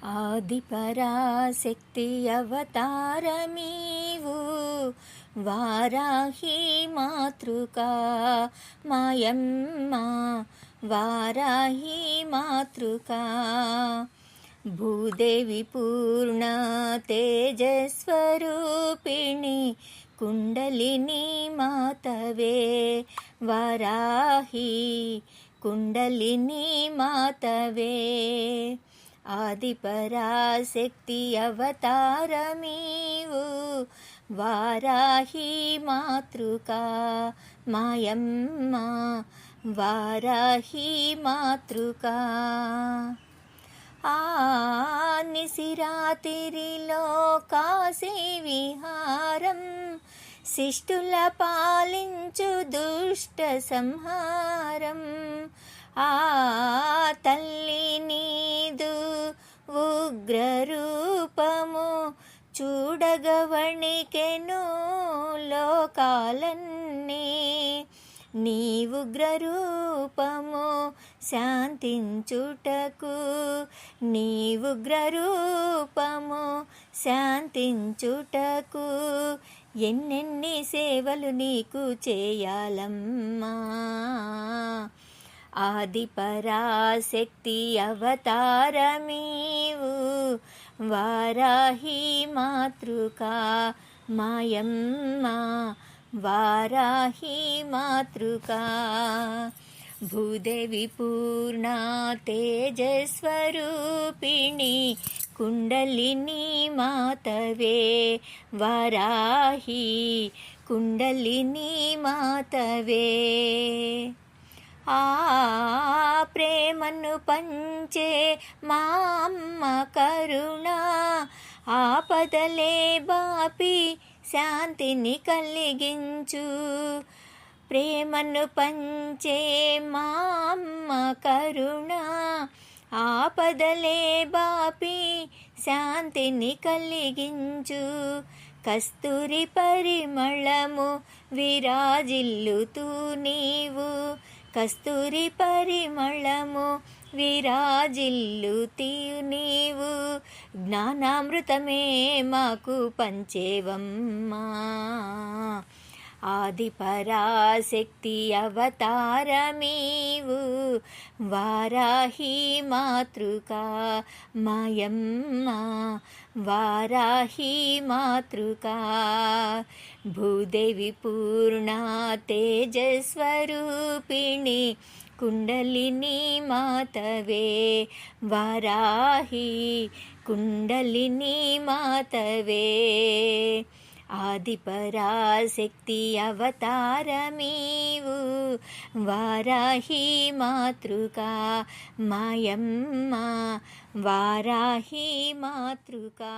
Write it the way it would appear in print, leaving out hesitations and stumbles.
ఆదిపరాశక్తి అవతారమీవు వారాహి మాతృకా మాయమ్మ వారాహి మాతృకా భూదేవి పూర్ణ తేజస్వరూపిణి కుండలిని మాతవే వారాహి కుండలిని మాతవే ఆదిపరాశక్తి అవతారమీవు వారాహి మాతృకా మాయమ్మ వారాహి మాతృకా నిశిరాతిరిలో కాశీ విహారం శిష్టుల పాలించు దుష్ట సంహారం తల్లి నీదు ఉగ్రరూపము చూడగవణికెను లోకాలన్నీ నీ ఉగ్రరూపము శాంతించుటకు నీ ఉగ్రరూపము శాంతించుటకు ఎన్నెన్ని సేవలు నీకు చేయాలమ్మా ఆదిపరాశక్తి అవతారమీవు వారాహి మాతృకా మాయమ్మ వారాహి మాతృకా భూదేవి పూర్ణ తేజస్వరూపిణి కుండలిని మాతవే వారాహి కుండలిని మాతవే ప్రేమను పంచే మా అమ్మ కరుణ ఆపదలే బాపి శాంతిని కలిగించు ప్రేమను పంచే మా అమ్మ కరుణ ఆపదలే బాపి శాంతిని కలిగించు కస్తూరి పరిమళము విరాజిల్లుతూ నీవు కస్తూరి పరిమళము విరాజిల్లుతూ నీవు జ్ఞానామృతమే మాకు పంచేవమ్మా ఆదిపరాశక్తి అవతారమీవు వారాహి మాతృకా మాయమ్మ వారాహి మాతృకా భూదేవి పూర్ణ తేజస్వరూపిణి కుండలిని మాతవే వారాహి కుండలిని మాతవే ఆదిపరాశక్తి అవతారమీవు వారాహి మాతృకా మాయమ్మ వారాహి మాతృకా